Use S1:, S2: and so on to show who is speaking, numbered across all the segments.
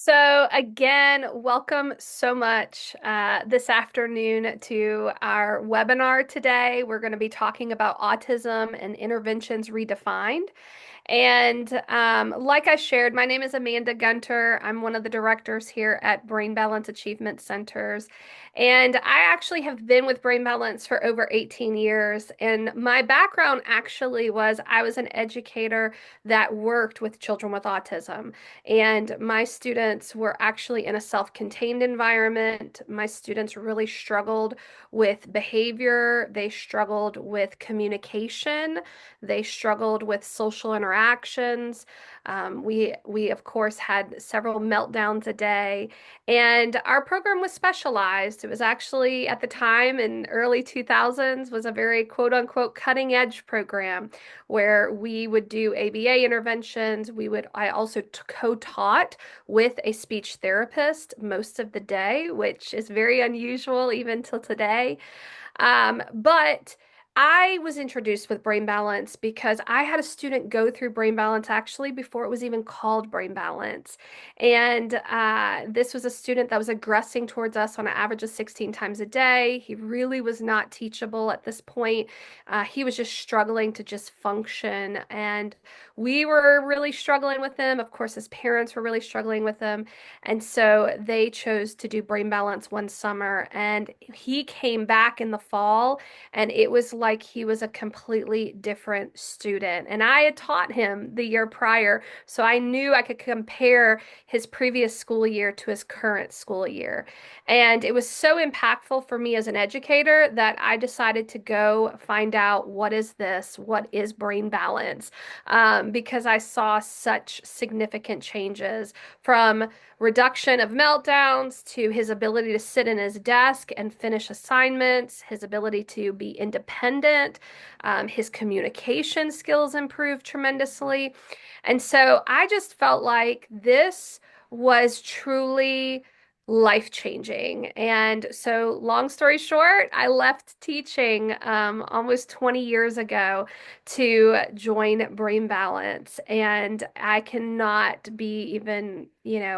S1: So, again, welcome so much this afternoon to our webinar today. We're going to be talking about autism and interventions redefined. And like I shared, my name is Amanda Gunter. I'm one of the directors here at Brain Balance Achievement Centers. And I actually have been with Brain Balance for over 18 years. And my background actually was I was an educator that worked with children with autism. And my students were actually in a self-contained environment. My students really struggled with behavior, they struggled with communication. They struggled with social interactions. We of course had several meltdowns a day, and our program was specialized. It was actually at the time in early 2000s was a very quote unquote cutting edge program where we would do ABA interventions. I also co-taught with a speech therapist most of the day, which is very unusual even till today. But I was introduced with Brain Balance because I had a student go through Brain Balance actually before it was even called Brain Balance. And this was a student that was aggressing towards us on an average of 16 times a day. He really was not teachable at this point. He was just struggling to just function. And we were really struggling with him. Of course, his parents were really struggling with him. And so they chose to do Brain Balance one summer, and he came back in the fall, and it was like he was a completely different student. And I had taught him the year prior, so I knew I could compare his previous school year to his current school year. And it was so impactful for me as an educator that I decided to go find out what is this? What is Brain Balance? Because I saw such significant changes from reduction of meltdowns to his ability to sit in his desk and finish assignments, his ability to be independent, his communication skills improved tremendously. And so I just felt like this was truly life changing. And so, long story short, I left teaching almost 20 years ago to join Brain Balance. And I cannot be even,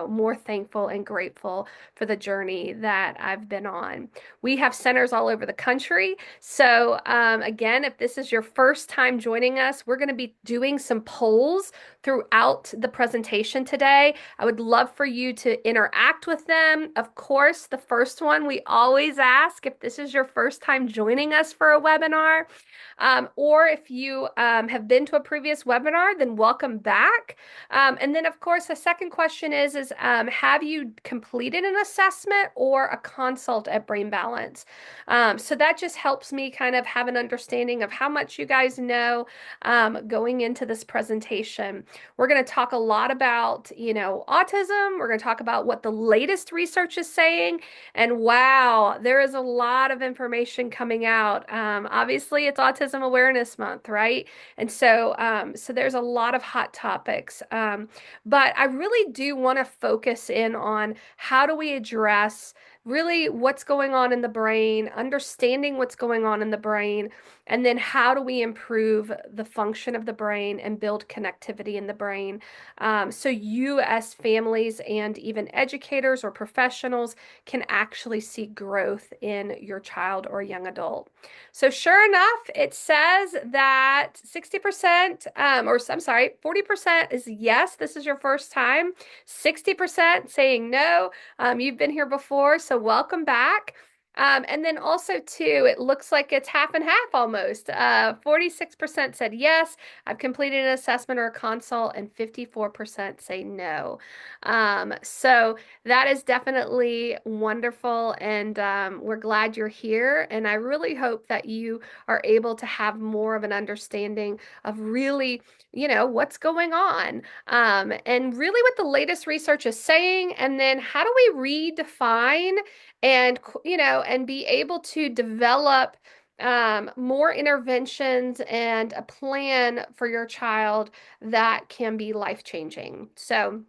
S1: more thankful and grateful for the journey that I've been on. We have centers all over the country. So, again, if this is your first time joining us, we're going to be doing some polls throughout the presentation today. I would love for you to interact with them. Of course, the first one we always ask if this is your first time joining us for a webinar. Or if you have been to a previous webinar, then welcome back. And then, of course, the second question is have you completed an assessment or a consult at Brain Balance? So that just helps me kind of have an understanding of how much you guys know going into this presentation. We're going to talk a lot about, autism. We're going to talk about what the latest research is saying. And wow, there is a lot of information coming out. Obviously, it's Autism Awareness Month, right? And so there's a lot of hot topics. But I really do want to focus in on how do we address really what's going on in the brain, understanding what's going on in the brain, and then how do we improve the function of the brain and build connectivity in the brain. So you as families and even educators or professionals can actually see growth in your child or young adult. So sure enough, it says that 60%, or I'm sorry, 40% is yes, this is your first time. 60% saying no, you've been here before, so welcome back. And then also too, it looks like it's half and half almost. 46% said yes, I've completed an assessment or a consult, and 54% say no. So that is definitely wonderful, and we're glad you're here. And I really hope that you are able to have more of an understanding of really, what's going on, and really what the latest research is saying, and then how do we redefine and and be able to develop more interventions and a plan for your child that can be life changing. So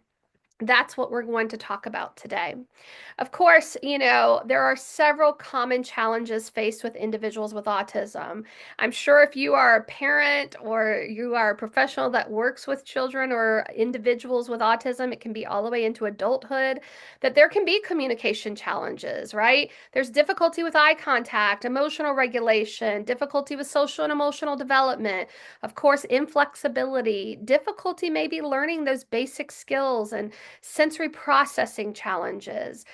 S1: That's what we're going to talk about today. Of course, there are several common challenges faced with individuals with autism. I'm sure if you are a parent or you are a professional that works with children or individuals with autism, it can be all the way into adulthood, that there can be communication challenges, right? There's difficulty with eye contact, emotional regulation, difficulty with social and emotional development, of course, inflexibility, difficulty maybe learning those basic skills and sensory processing challenges.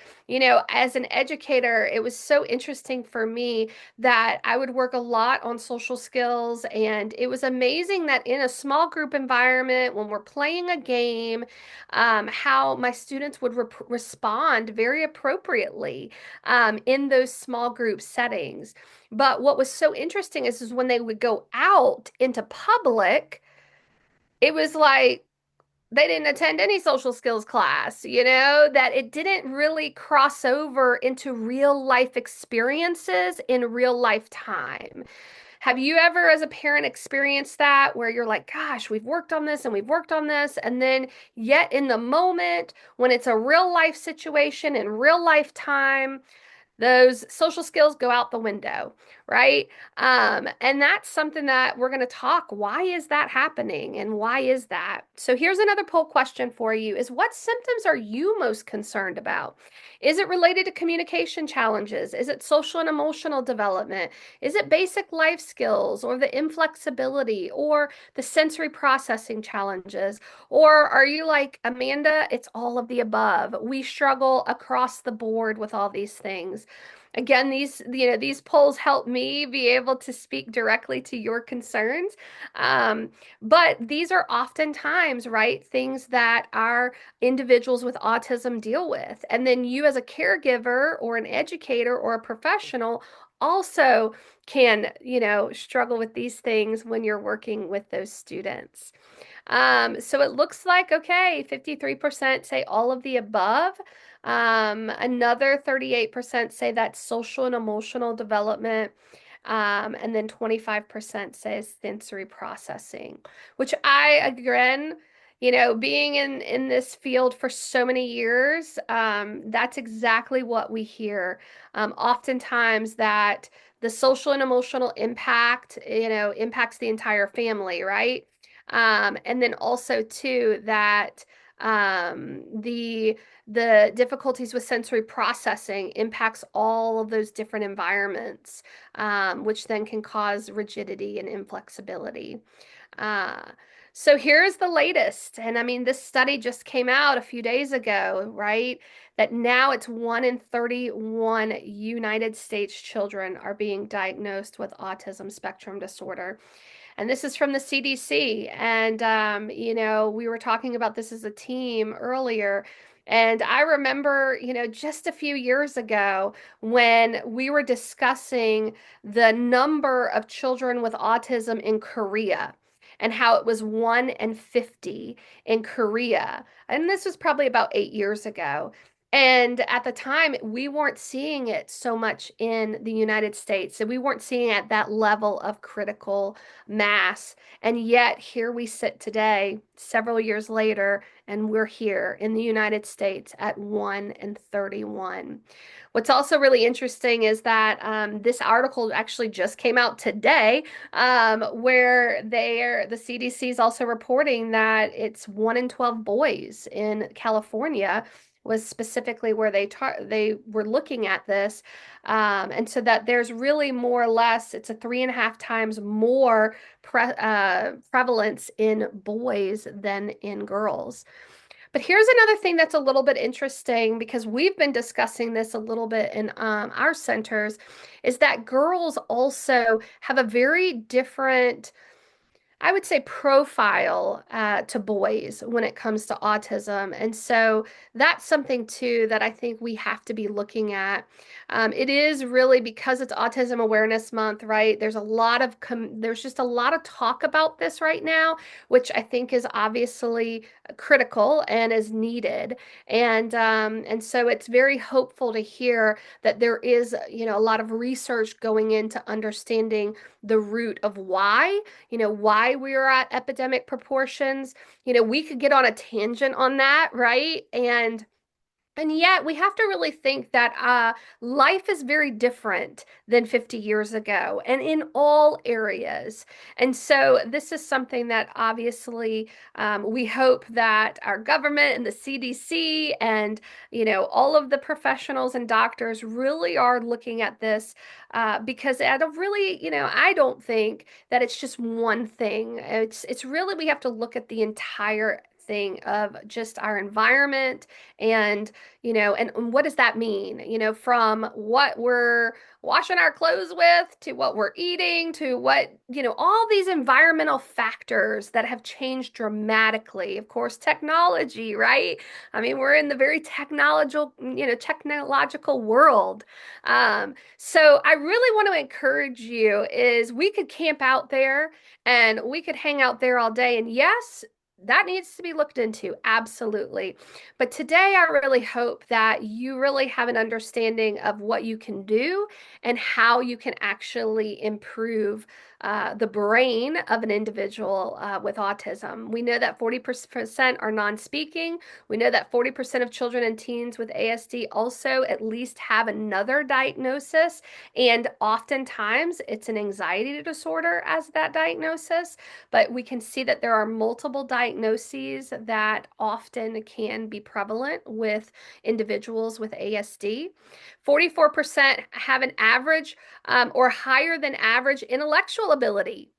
S1: As an educator, it was so interesting for me that I would work a lot on social skills, and it was amazing that in a small group environment, when we're playing a game, how my students would respond very appropriately in those small group settings. But what was so interesting is when they would go out into public, it was like, they didn't attend any social skills class, that it didn't really cross over into real life experiences in real life time. Have you ever, as a parent, experienced that where you're like, gosh, we've worked on this and we've worked on this, and then yet in the moment, when it's a real life situation in real life time, those social skills go out the window, right? And that's something that we're going to talk. Why is that happening and why is that? So here's another poll question for you is what symptoms are you most concerned about? Is it related to communication challenges? Is it social and emotional development? Is it basic life skills or the inflexibility or the sensory processing challenges? Or are you like, Amanda, it's all of the above. We struggle across the board with all these things. Again, these polls help me be able to speak directly to your concerns. Um, but these are oftentimes, right, things that our individuals with autism deal with. And then you as a caregiver or an educator or a professional also can, struggle with these things when you're working with those students. So it looks like, okay, 53% say all of the above. Another 38% say that's social and emotional development. And then 25% says sensory processing, which I, again, being in this field for so many years, that's exactly what we hear. Oftentimes that the social and emotional impact, impacts the entire family, right? And then also too that the difficulties with sensory processing impacts all of those different environments, which then can cause rigidity and inflexibility. Uh, so here's the latest. And I mean, this study just came out a few days ago, right? That now it's 1 in 31 United States children are being diagnosed with autism spectrum disorder. And this is from the CDC. And, we were talking about this as a team earlier. And I remember, just a few years ago when we were discussing the number of children with autism in Korea and how it was 1 in 50 in Korea. And this was probably about 8 years ago. And at the time, we weren't seeing it so much in the United States. So we weren't seeing at that level of critical mass. And yet, here we sit today, several years later, and we're here in the United States at 1 in 31. What's also really interesting is that this article actually just came out today, where the CDC is also reporting that it's 1 in 12 boys in California was specifically where they were looking at this, and so that there's really more or less it's a 3.5 times more prevalence in boys than in girls. But here's another thing that's a little bit interesting because we've been discussing this a little bit in our centers, is that girls also have a very different, I would say, profile to boys when it comes to autism. And so that's something too that I think we have to be looking at. It is really because it's Autism Awareness Month, right? There's just a lot of talk about this right now, which I think is obviously critical and is needed. And so it's very hopeful to hear that there is, a lot of research going into understanding the root of why why we're at epidemic proportions. We could get on a tangent on that, right? And yet, we have to really think that life is very different than 50 years ago and in all areas. And so, this is something that obviously we hope that our government and the CDC and, all of the professionals and doctors really are looking at this because I don't really, I don't think that it's just one thing. It's really, we have to look at the entire thing of just our environment and and what does that mean? From what we're washing our clothes with to what we're eating to what, all these environmental factors that have changed dramatically. Of course, technology, right? I mean, we're in the very technological world. So I really want to encourage you is we could camp out there and we could hang out there all day. And yes, that needs to be looked into, absolutely. But today, I really hope that you really have an understanding of what you can do and how you can actually improve the brain of an individual with autism. We know that 40% are non-speaking. We know that 40% of children and teens with ASD also at least have another diagnosis, and oftentimes it's an anxiety disorder as that diagnosis. But we can see that there are multiple diagnoses that often can be prevalent with individuals with ASD. 44% have an average or higher than average intellectual ability.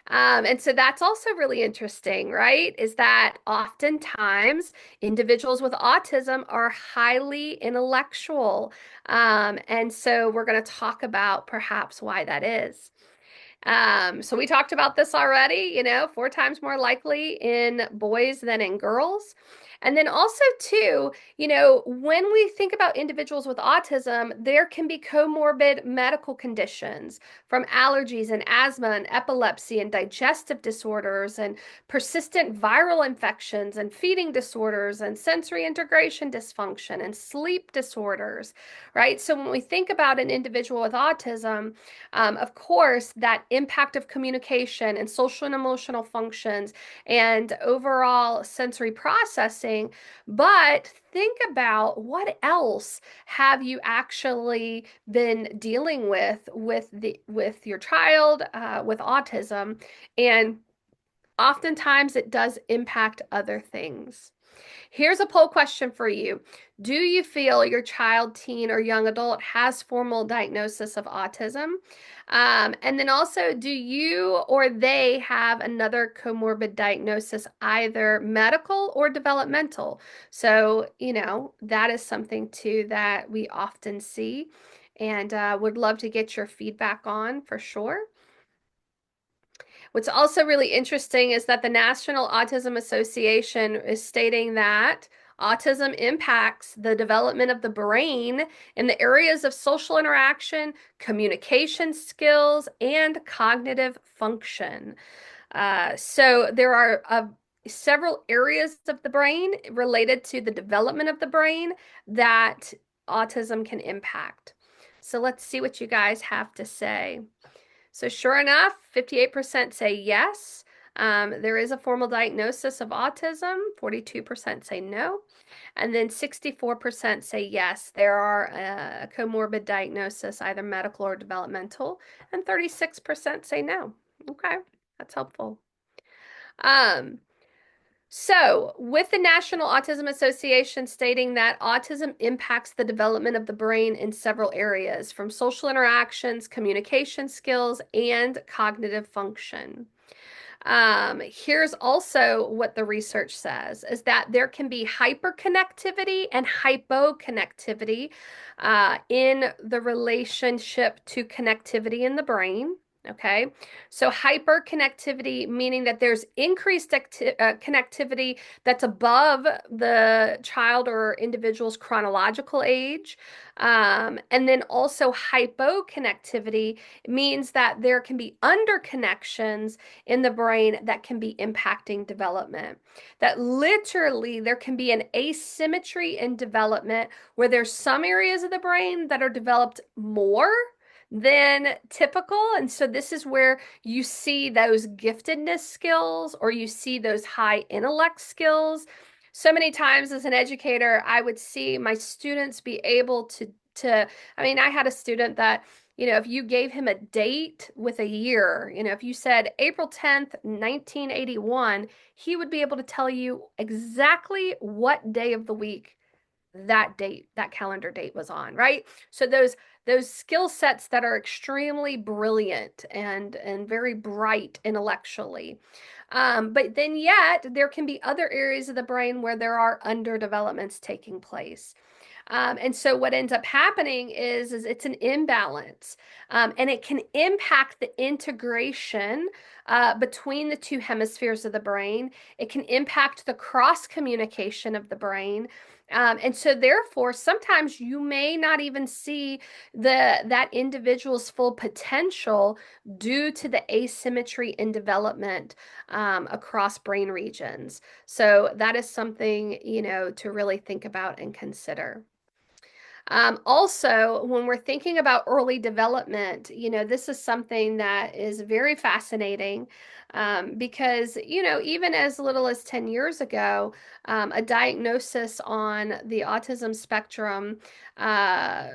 S1: And so that's also really interesting, right? Is that oftentimes individuals with autism are highly intellectual. And so we're going to talk about perhaps why that is. So we talked about this already, 4 times more likely in boys than in girls. And then also, too, when we think about individuals with autism, there can be comorbid medical conditions from allergies and asthma and epilepsy and digestive disorders and persistent viral infections and feeding disorders and sensory integration dysfunction and sleep disorders, right? So when we think about an individual with autism, of course, that impact of communication and social and emotional functions and overall sensory processing. But think about what else have you actually been dealing with your child with autism, and oftentimes it does impact other things. Here's a poll question for you. Do you feel your child, teen, or young adult has formal diagnosis of autism? And then also, do you or they have another comorbid diagnosis, either medical or developmental? So, that is something too that we often see and would love to get your feedback on for sure. What's also really interesting is that the National Autism Association is stating that autism impacts the development of the brain in the areas of social interaction, communication skills, and cognitive function. So there are several areas of the brain related to the development of the brain that autism can impact. So let's see what you guys have to say. So sure enough, 58% say yes. There is a formal diagnosis of autism. 42% say no. And then 64% say yes, there are a comorbid diagnosis, either medical or developmental. And 36% say no. Okay, that's helpful. So, with the National Autism Association stating that autism impacts the development of the brain in several areas, from social interactions, communication skills, and cognitive function. Here's also what the research says is that there can be hyperconnectivity and hypoconnectivity in the relationship to connectivity in the brain. Okay, so hyperconnectivity meaning that there's increased connectivity that's above the child or individual's chronological age. And then also hypoconnectivity means that there can be underconnections in the brain that can be impacting development. That literally there can be an asymmetry in development where there's some areas of the brain that are developed more than typical. And so this is where you see those giftedness skills or you see those high intellect skills. So many times as an educator, I would see my students be able to I mean, I had a student that, if you gave him a date with a year, if you said April 10th, 1981, he would be able to tell you exactly what day of the week that calendar date was on, right? So those skill sets that are extremely brilliant and very bright intellectually. But then yet there can be other areas of the brain where there are underdevelopments taking place. And so what ends up happening is it's an imbalance, and it can impact the integration between the two hemispheres of the brain. It can impact the cross communication of the brain. And so therefore, sometimes you may not even see that individual's full potential due to the asymmetry in development across brain regions. So that is something, to really think about and consider. Also, when we're thinking about early development, this is something that is very fascinating because, even as little as 10 years ago, a diagnosis on the autism spectrum, uh,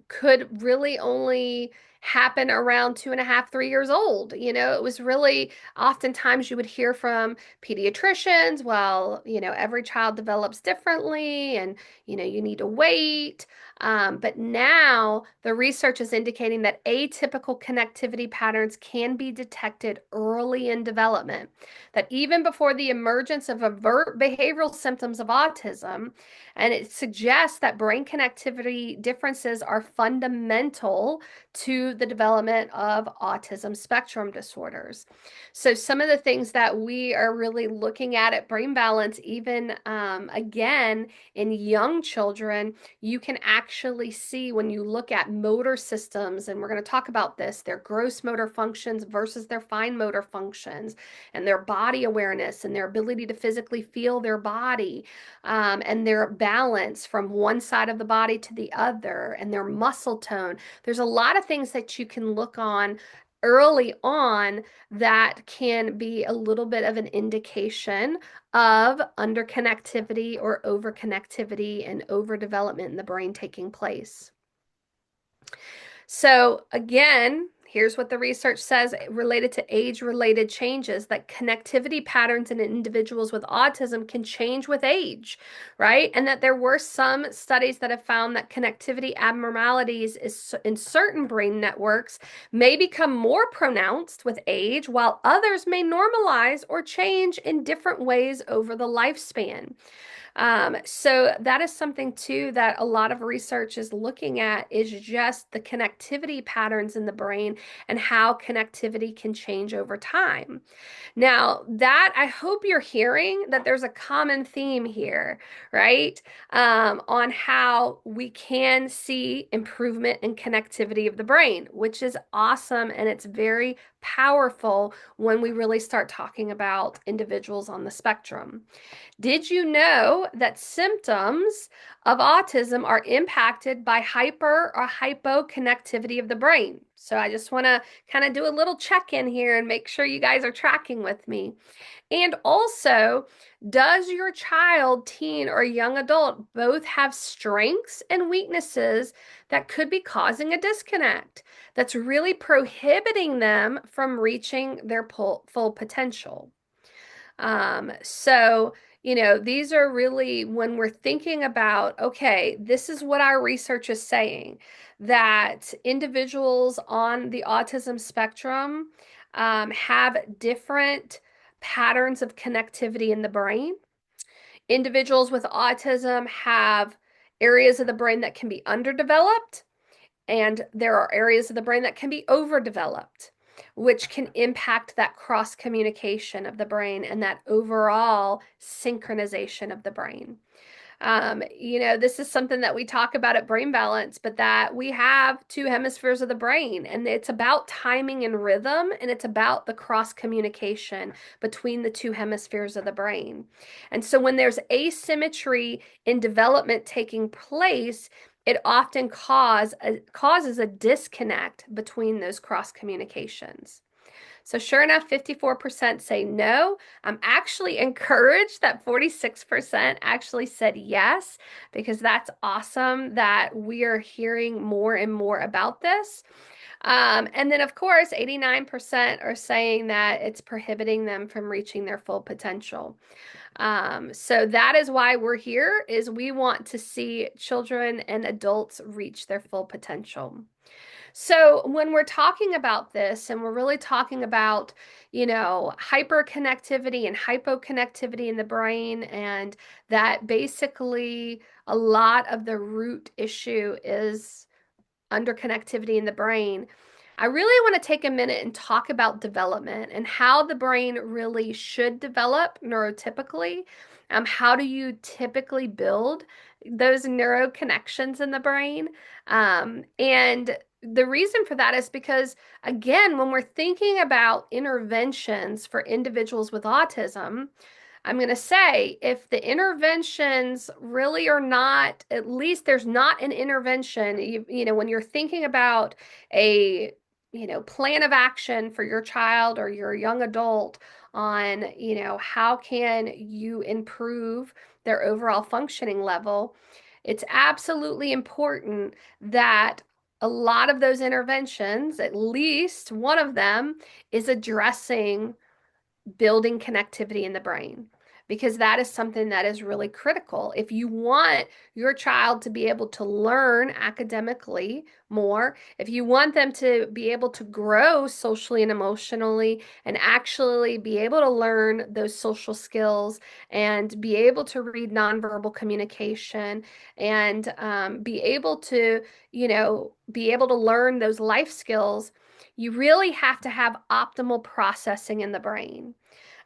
S1: could really only happen around 2.5, 3 years old. It was really oftentimes you would hear from pediatricians, well, every child develops differently and you need to wait. But now the research is indicating that atypical connectivity patterns can be detected early in development, that even before the emergence of overt behavioral symptoms of autism, and it suggests that brain connectivity differences are fundamental to the development of autism spectrum disorders. So, some of the things that we are really looking at brain balance, even again, in young children, you can actually see when you look at motor systems, and we're going to talk about this, their gross motor functions versus their fine motor functions, and their body awareness and their ability to physically feel their body, and their balance from one side of the body to the other, and their muscle tone. There's a lot of things that you can look on early on that can be a little bit of an indication of underconnectivity or overconnectivity and overdevelopment in the brain taking place. So, again, here's what the research says related to age-related changes, that connectivity patterns in individuals with autism can change with age, right? And that there were some studies that have found that connectivity abnormalities in certain brain networks may become more pronounced with age, while others may normalize or change in different ways over the lifespan. So that is something too that a lot of research is looking at, is just the connectivity patterns in the brain and how connectivity can change over time. Now, that I hope you're hearing that there's a common theme here, right? On how we can see improvement in connectivity of the brain, which is awesome, and it's very powerful when we really start talking about individuals on the spectrum. Did you know that symptoms of autism are impacted by hyper or hypoconnectivity of the brain? So I just want to kind of do a little check-in here and make sure you guys are tracking with me. And also, does your child, teen, or young adult both have strengths and weaknesses that could be causing a disconnect that's really prohibiting them from reaching their full potential? So, these are really when we're thinking about, okay, this is what our research is saying, that individuals on the autism spectrum have different patterns of connectivity in the brain. Individuals with autism have areas of the brain that can be underdeveloped, and there are areas of the brain that can be overdeveloped, which can impact that cross communication of the brain and that overall synchronization of the brain. This is something that we talk about at Brain Balance, but that we have two hemispheres of the brain, and it's about timing and rhythm, and it's about the cross communication between the two hemispheres of the brain. And so when there's asymmetry in development taking place, it often causes a disconnect between those cross communications. So sure enough, 54% say no. I'm actually encouraged that 46% actually said yes, because that's awesome that we are hearing more and more about this. And then, of course, 89% are saying that it's prohibiting them from reaching their full potential. So that is why we're here, is we want to see children and adults reach their full potential. So when we're talking about this, and we're really talking about, hyperconnectivity and hypoconnectivity in the brain, and that basically a lot of the root issue is underconnectivity in the brain. I really want to take a minute and talk about development and how the brain really should develop neurotypically. How do you typically build those neuro connections in the brain? And the reason for that is because, again, when we're thinking about interventions for individuals with autism, I'm going to say if the interventions really are not, at least there's not an intervention, when you're thinking about a, plan of action for your child or your young adult on, how can you improve their overall functioning level, it's absolutely important that a lot of those interventions, at least one of them, is addressing building connectivity in the brain, because that is something that is really critical. If you want your child to be able to learn academically more, if you want them to be able to grow socially and emotionally and actually be able to learn those social skills and be able to read nonverbal communication and be able to, be able to learn those life skills, you really have to have optimal processing in the brain.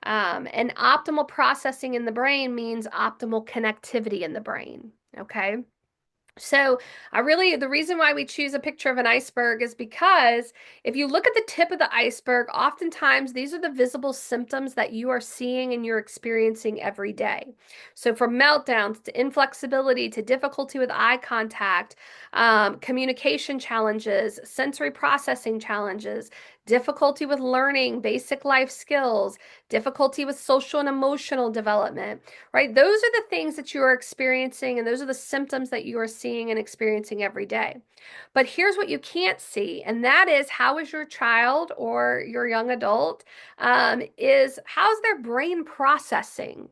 S1: And optimal processing in the brain means optimal connectivity in the brain. Okay. So the reason why we choose a picture of an iceberg is because if you look at the tip of the iceberg, oftentimes these are the visible symptoms that you are seeing and you're experiencing every day. So from meltdowns to inflexibility to difficulty with eye contact, communication challenges, sensory processing challenges, difficulty with learning basic life skills, difficulty with social and emotional development, right? Those are the things that you are experiencing, and those are the symptoms that you are seeing and experiencing every day. But here's what you can't see, and that is, how is your child or your young adult, is how's their brain processing?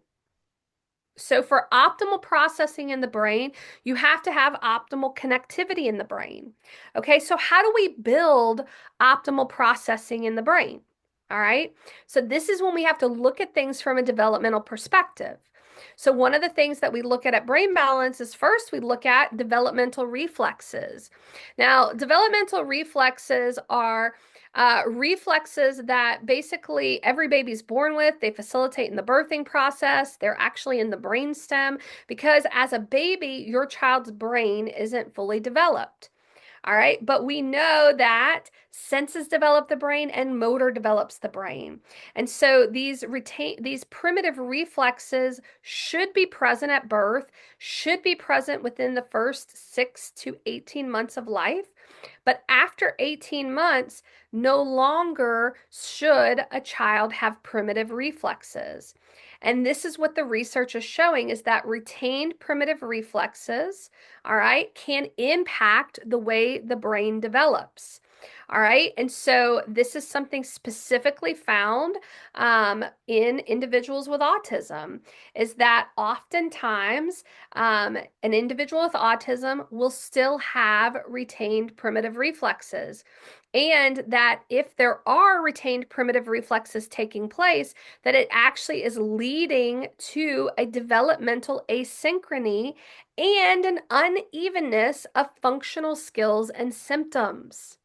S1: So for optimal processing in the brain, you have to have optimal connectivity in the brain. Okay, so how do we build optimal processing in the brain? All right, so this is when we have to look at things from a developmental perspective. So one of the things that we look at brain balance is, first we look at developmental reflexes. Now, developmental reflexes are reflexes that basically every baby's born with. They facilitate in the birthing process. They're actually in the brain stem, because as a baby, your child's brain isn't fully developed. All right. But we know that senses develop the brain and motor develops the brain. And so these primitive reflexes should be present at birth, should be present within the first 6 to 18 months of life. But after 18 months, no longer should a child have primitive reflexes. And this is what the research is showing, is that retained primitive reflexes, all right, can impact the way the brain develops. All right. And so this is something specifically found in individuals with autism, is that oftentimes an individual with autism will still have retained primitive reflexes. And that if there are retained primitive reflexes taking place, that it actually is leading to a developmental asynchrony and an unevenness of functional skills and symptoms.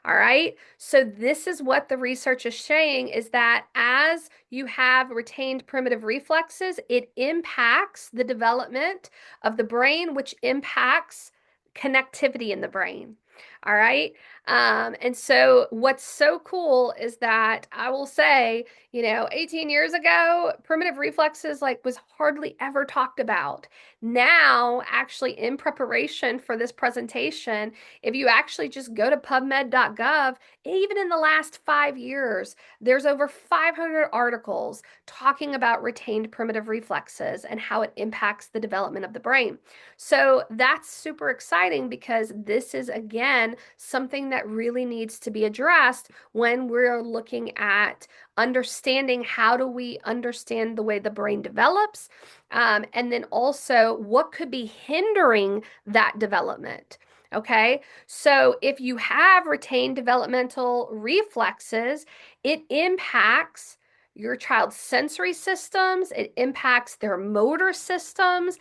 S1: All right. So this is what the research is saying, is that as you have retained primitive reflexes, it impacts the development of the brain, which impacts connectivity in the brain. All right. And so what's so cool is that I will say, 18 years ago, primitive reflexes like was hardly ever talked about. Now, actually in preparation for this presentation, if you actually just go to pubmed.gov, even in the last 5 years, there's over 500 articles talking about retained primitive reflexes and how it impacts the development of the brain. So that's super exciting because this is, again, something that really needs to be addressed when we're looking at understanding how do we understand the way the brain develops, and then also what could be hindering that development. Okay, so if you have retained developmental reflexes, it impacts your child's sensory systems, it impacts their motor systems,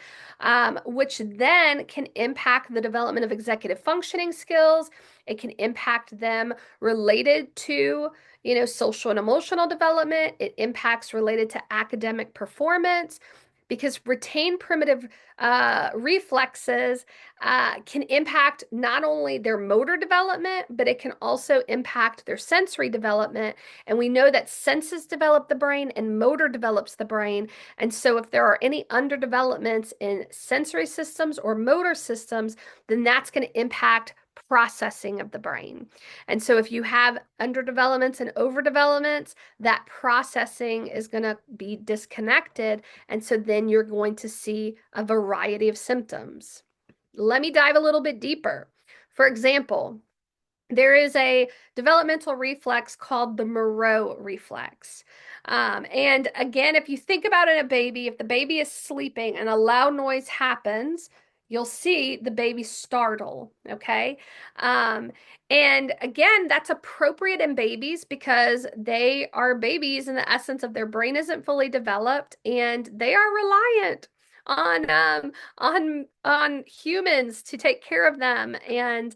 S1: which then can impact the development of executive functioning skills. It can impact them related to, social and emotional development. It impacts related to academic performance because retained primitive reflexes can impact not only their motor development, but it can also impact their sensory development. And we know that senses develop the brain and motor develops the brain. And so if there are any underdevelopments in sensory systems or motor systems, then that's going to impact processing of the brain. And so if you have underdevelopments and overdevelopments, that processing is going to be disconnected. And so then you're going to see a variety of symptoms. Let me dive a little bit deeper. For example, there is a developmental reflex called the Moreau reflex. And again, if you think about it in a baby, if the baby is sleeping and a loud noise happens, you'll see the baby startle. Okay. Um, and again, that's appropriate in babies because they are babies in the essence of their brain isn't fully developed and they are reliant on humans to take care of them. And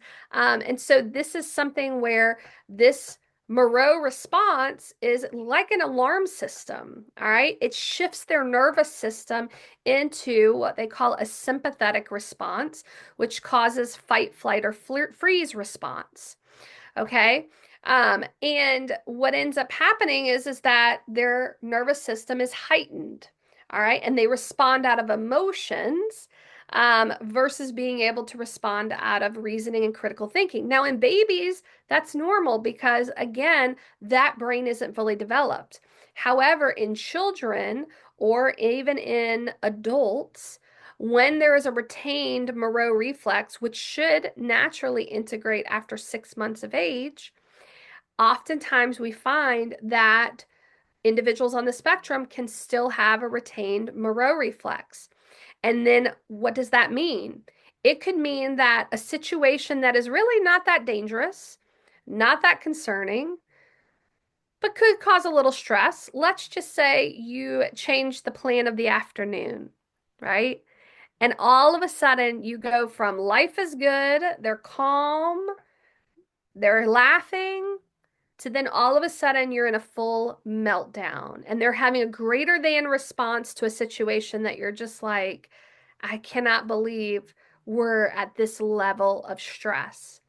S1: so this is something where this Moreau response is like an alarm system. All right. It shifts their nervous system into what they call a sympathetic response, which causes fight, flight, or freeze response. Okay. And what ends up happening is that their nervous system is heightened. All right. And they respond out of emotions, versus being able to respond out of reasoning and critical thinking. Now, in babies, that's normal because, again, that brain isn't fully developed. However, in children or even in adults, when there is a retained Moreau reflex, which should naturally integrate after 6 months of age, oftentimes we find that individuals on the spectrum can still have a retained Moreau reflex. And then what does that mean? It could mean that a situation that is really not that dangerous, not that concerning, but could cause a little stress. Let's just say you change the plan of the afternoon, right? And all of a sudden, you go from life is good, they're calm, they're laughing, to then all of a sudden you're in a full meltdown and they're having a greater than response to a situation that you're just like, I cannot believe we're at this level of stress.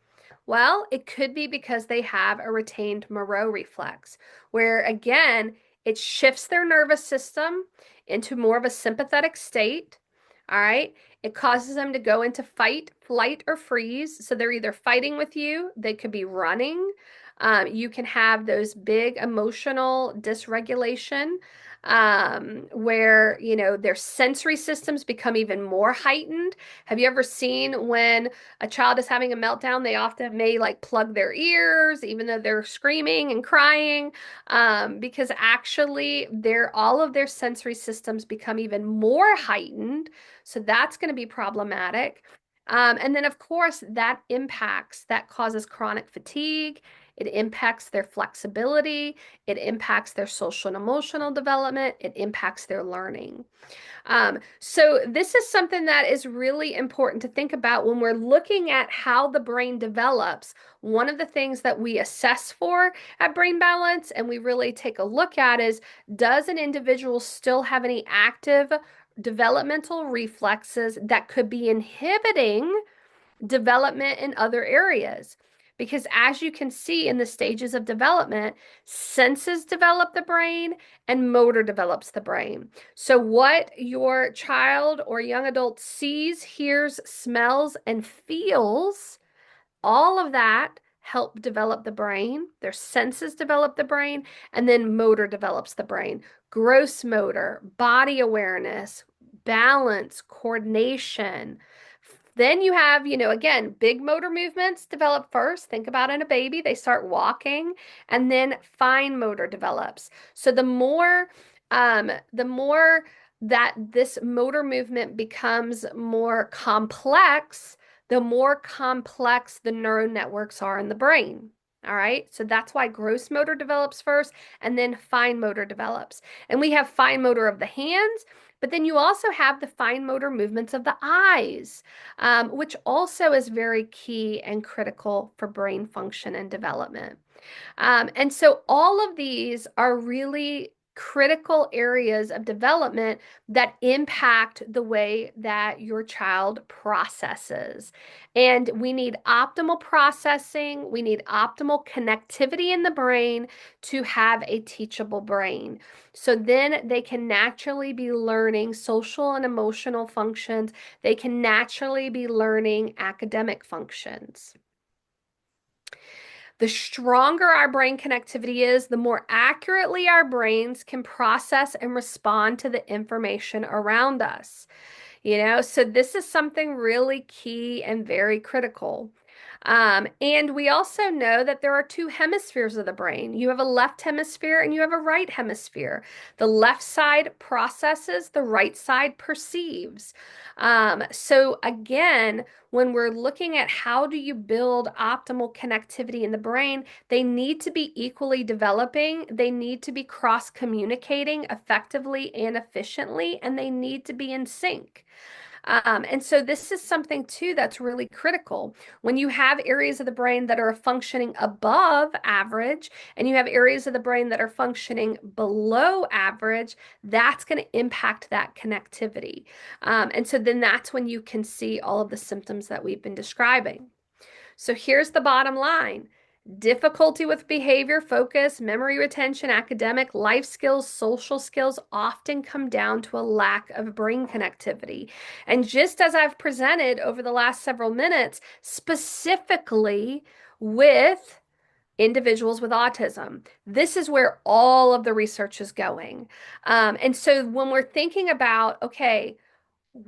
S1: Well, it could be because they have a retained Moreau reflex, where again, it shifts their nervous system into more of a sympathetic state. All right. It causes them to go into fight, flight, or freeze. So they're either fighting with you, they could be running. You can have those big emotional dysregulation, where, their sensory systems become even more heightened. Have you ever seen when a child is having a meltdown, they often may like plug their ears, even though they're screaming and crying, because actually all of their sensory systems become even more heightened. So that's going to be problematic. And then, of course, that causes chronic fatigue. It impacts their flexibility. It impacts their social and emotional development. It impacts their learning. So this is something that is really important to think about when we're looking at how the brain develops. One of the things that we assess for at Brain Balance and we really take a look at is, does an individual still have any active developmental reflexes that could be inhibiting development in other areas. Because as you can see in the stages of development, senses develop the brain and motor develops the brain. So, what your child or young adult sees, hears, smells, and feels, all of that help develop the brain. Their senses develop the brain, and then motor develops the brain. Gross motor, body awareness, balance, coordination. Then you have, again, big motor movements develop first. Think about in a baby, they start walking, and then fine motor develops. So the more that this motor movement becomes more complex, the more complex the neural networks are in the brain. All right. So that's why gross motor develops first and then fine motor develops. And we have fine motor of the hands, but then you also have the fine motor movements of the eyes, which also is very key and critical for brain function and development. And so all of these are really critical areas of development that impact the way that your child processes. And we need optimal processing, we need optimal connectivity in the brain to have a teachable brain. So then they can naturally be learning social and emotional functions, they can naturally be learning academic functions. The stronger our brain connectivity is, the more accurately our brains can process and respond to the information around us. So this is something really key and very critical. And we also know that there are two hemispheres of the brain. You have a left hemisphere and you have a right hemisphere. The left side processes, the right side perceives. So again, when we're looking at how do you build optimal connectivity in the brain, they need to be equally developing, they need to be cross communicating effectively and efficiently, and they need to be in sync. And so this is something too that's really critical. When you have areas of the brain that are functioning above average and you have areas of the brain that are functioning below average, that's going to impact that connectivity. And so then that's when you can see all of the symptoms that we've been describing. So here's the bottom line. Difficulty with behavior, focus, memory retention, academic, life skills, social skills often come down to a lack of brain connectivity. And just as I've presented over the last several minutes, specifically with individuals with autism, this is where all of the research is going. And so when we're thinking about, okay,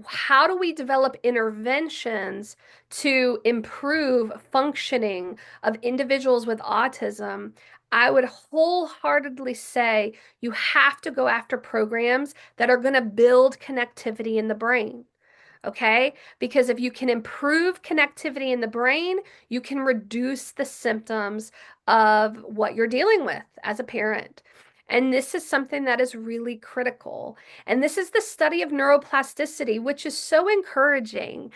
S1: how do we develop interventions to improve functioning of individuals with autism? I would wholeheartedly say you have to go after programs that are going to build connectivity in the brain. Okay? Because if you can improve connectivity in the brain, you can reduce the symptoms of what you're dealing with as a parent. And this is something that is really critical. And this is the study of neuroplasticity, which is so encouraging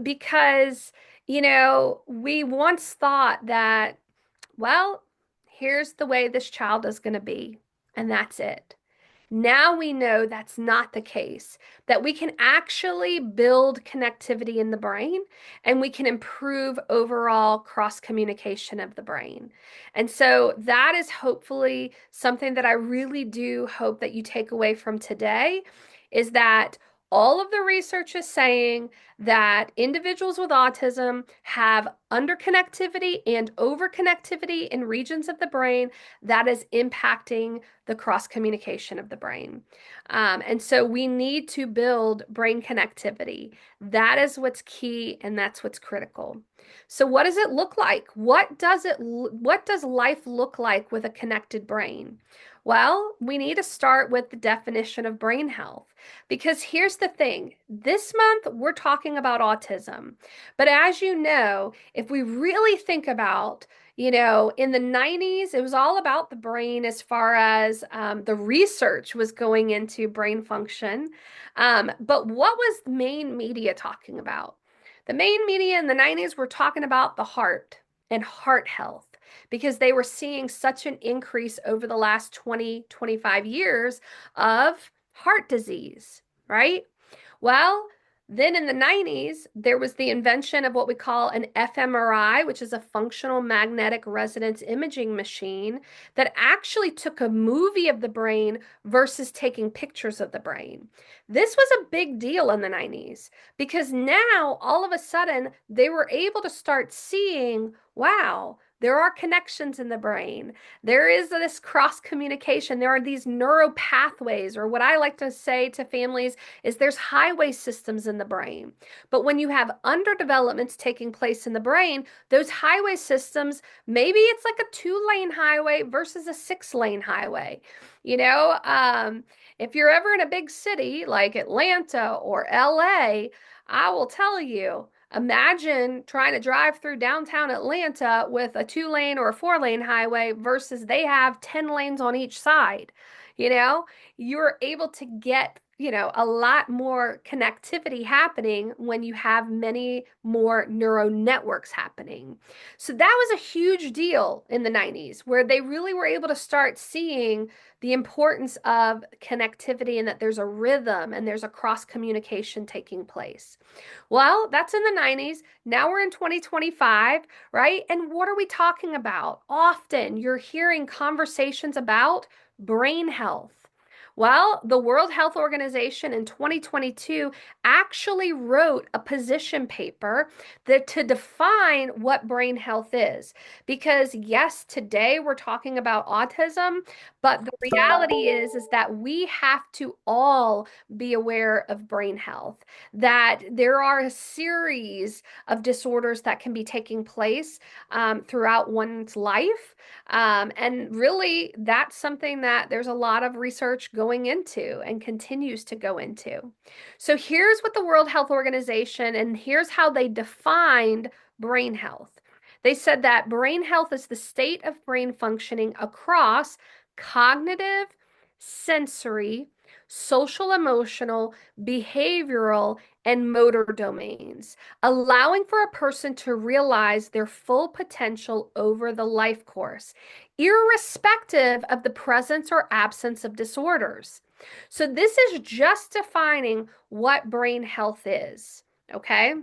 S1: because, we once thought that, well, here's the way this child is going to be, and that's it. Now we know that's not the case, that we can actually build connectivity in the brain and we can improve overall cross communication of the brain. And so that is hopefully something that I really do hope that you take away from today is that all of the research is saying that individuals with autism have underconnectivity and overconnectivity in regions of the brain that is impacting the cross communication of the brain. And so we need to build brain connectivity. That is what's key and that's what's critical. So what does it look like? What does life look like with a connected brain? Well, we need to start with the definition of brain health because here's the thing. This month we're talking about autism. But as you know, if we really think about in the 90s, it was all about the brain as far as the research was going into brain function. But what was the main media talking about? The main media in the 90s were talking about the heart and heart health because they were seeing such an increase over the last 20, 25 years of heart disease, right? Well, Then in the 90s, there was the invention of what we call an fMRI, which is a functional magnetic resonance imaging machine that actually took a movie of the brain versus taking pictures of the brain. This was a big deal in the 90s because now all of a sudden they were able to start seeing, wow, there are connections in the brain. There is this cross communication. There are these neuro pathways, or what I like to say to families is there's highway systems in the brain. But when you have underdevelopments taking place in the brain, those highway systems, maybe it's like a 2-lane highway versus a 6-lane highway. You know, if you're ever in a big city like Atlanta or LA, I will tell you, imagine trying to drive through downtown Atlanta with a 2-lane or a 4-lane highway versus they have 10 lanes on each side. You know, you're able to get, a lot more connectivity happening when you have many more neural networks happening. So that was a huge deal in the 90s where they really were able to start seeing the importance of connectivity and that there's a rhythm and there's a cross communication taking place. Well, that's in the 90s. Now we're in 2025, right? And what are we talking about? Often you're hearing conversations about brain health. Well, the World Health Organization in 2022 actually wrote a position paper that to define what brain health is. Because yes, today we're talking about autism, but the reality is that we have to all be aware of brain health, that there are a series of disorders that can be taking place throughout one's life. And really, that's something that there's a lot of research going into and continues to go into. So here's what the World Health Organization, and here's how they defined brain health. They said that brain health is the state of brain functioning across cognitive, sensory, social emotional, behavioral, and motor domains, allowing for a person to realize their full potential over the life course, irrespective of the presence or absence of disorders. So, this is just defining what brain health is. Okay.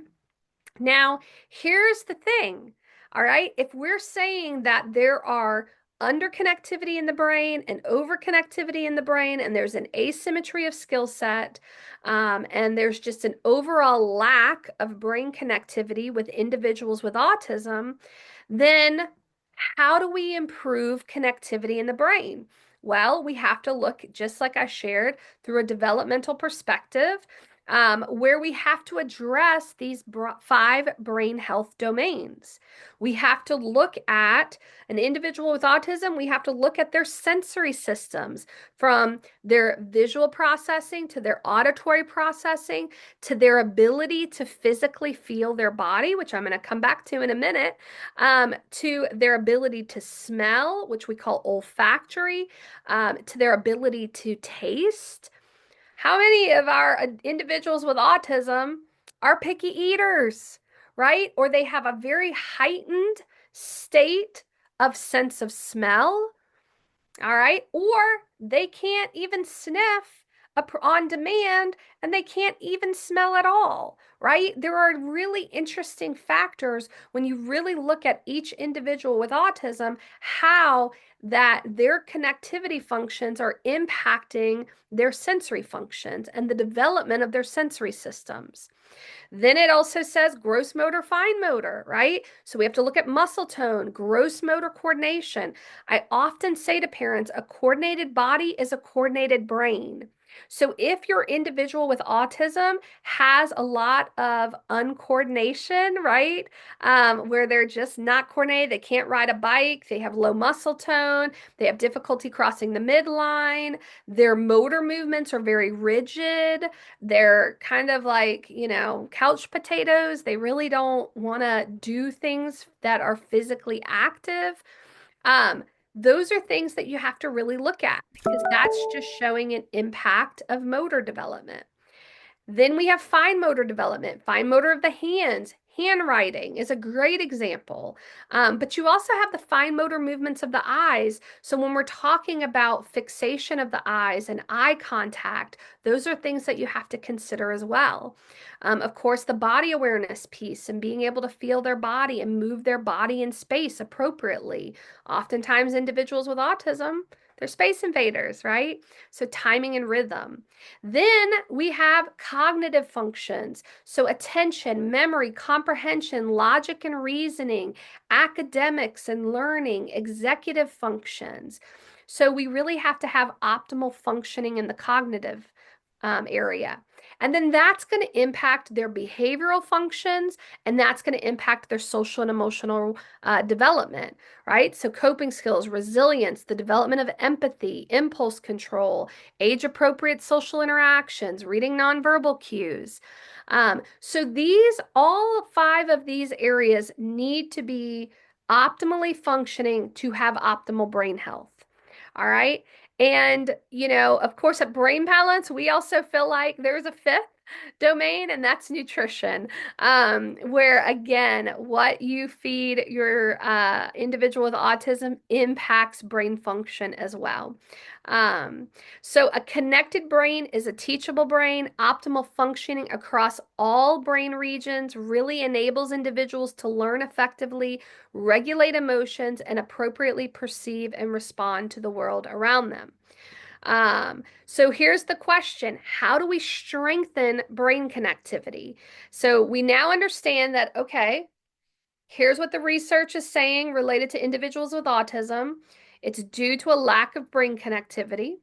S1: Now, here's the thing. All right. If we're saying that there are underconnectivity in the brain and overconnectivity in the brain, and there's an asymmetry of skill set, and there's just an overall lack of brain connectivity with individuals with autism, then how do we improve connectivity in the brain? Well, we have to look, just like I shared, through a developmental perspective, where we have to address these 5 brain health domains. We have to look at an individual with autism, we have to look at their sensory systems, from their visual processing to their auditory processing to their ability to physically feel their body, which I'm going to come back to in a minute, to their ability to smell, which we call olfactory, to their ability to taste. How many of our individuals with autism are picky eaters, right? Or they have a very heightened state of sense of smell, all right? Or they can't even sniff on demand and they can't even smell at all, right? There are really interesting factors when you really look at each individual with autism, how that their connectivity functions are impacting their sensory functions and the development of their sensory systems. Then it also says gross motor, fine motor, right? So we have to look at muscle tone, gross motor coordination. I often say to parents, a coordinated body is a coordinated brain. So if your individual with autism has a lot of uncoordination, right? Where they're just not coordinated, they can't ride a bike, they have low muscle tone, they have difficulty crossing the midline, their motor movements are very rigid, they're kind of like, couch potatoes. They really don't want to do things that are physically active. Um, those are things that you have to really look at because that's just showing an impact of motor development. Then we have fine motor development, fine motor of the hands. Handwriting is a great example. But you also have the fine motor movements of the eyes. So when we're talking about fixation of the eyes and eye contact, those are things that you have to consider as well. Of course, the body awareness piece and being able to feel their body and move their body in space appropriately. Oftentimes, individuals with autism, they're space invaders, right? So timing and rhythm. Then we have cognitive functions. So attention, memory, comprehension, logic and reasoning, academics and learning, executive functions. So we really have to have optimal functioning in the cognitive area. And then that's going to impact their behavioral functions, and that's going to impact their social and emotional development, right? So, coping skills, resilience, the development of empathy, impulse control, age appropriate social interactions, reading nonverbal cues. So, all five of these areas need to be optimally functioning to have optimal brain health. All right. And, of course, at Brain Balance, we also feel like there's a fifth domain, and that's nutrition, where, again, what you feed your individual with autism impacts brain function as well. Um, so, a connected brain is a teachable brain. Optimal functioning across all brain regions really enables individuals to learn effectively, regulate emotions, and appropriately perceive and respond to the world around them. So here's the question. How do we strengthen brain connectivity? So we now understand that, okay, here's what the research is saying related to individuals with autism. It's due to a lack of brain connectivity.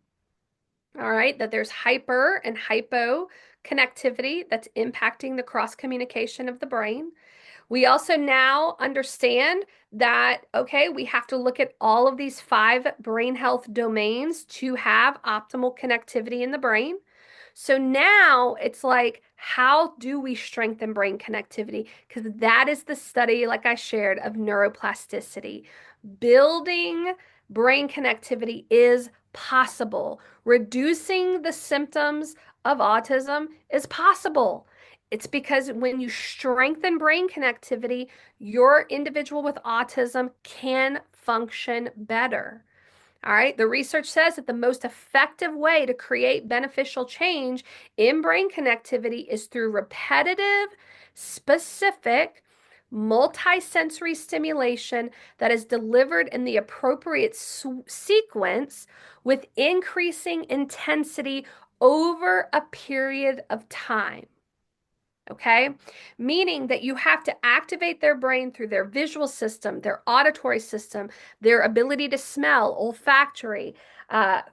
S1: All right, that there's hyper and hypo connectivity that's impacting the cross communication of the brain. We also now understand that, okay, we have to look at all of these five brain health domains to have optimal connectivity in the brain. So now it's like, how do we strengthen brain connectivity? Because that is the study, like I shared, of neuroplasticity. Building brain connectivity is possible. Reducing the symptoms of autism is possible. It's because when you strengthen brain connectivity, your individual with autism can function better. All right. The research says that the most effective way to create beneficial change in brain connectivity is through repetitive, specific, multisensory stimulation that is delivered in the appropriate sequence with increasing intensity over a period of time. Okay, meaning that you have to activate their brain through their visual system, their auditory system, their ability to smell, olfactory,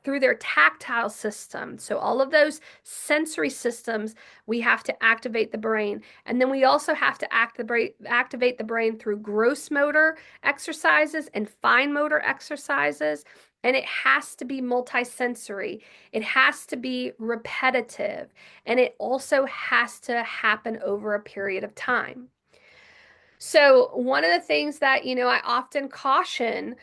S1: through their tactile system. So, all of those sensory systems, we have to activate the brain. And then we also have to activate the brain through gross motor exercises and fine motor exercises. And it has to be multisensory, it has to be repetitive. And it also has to happen over a period of time. So, one of the things that, I often caution,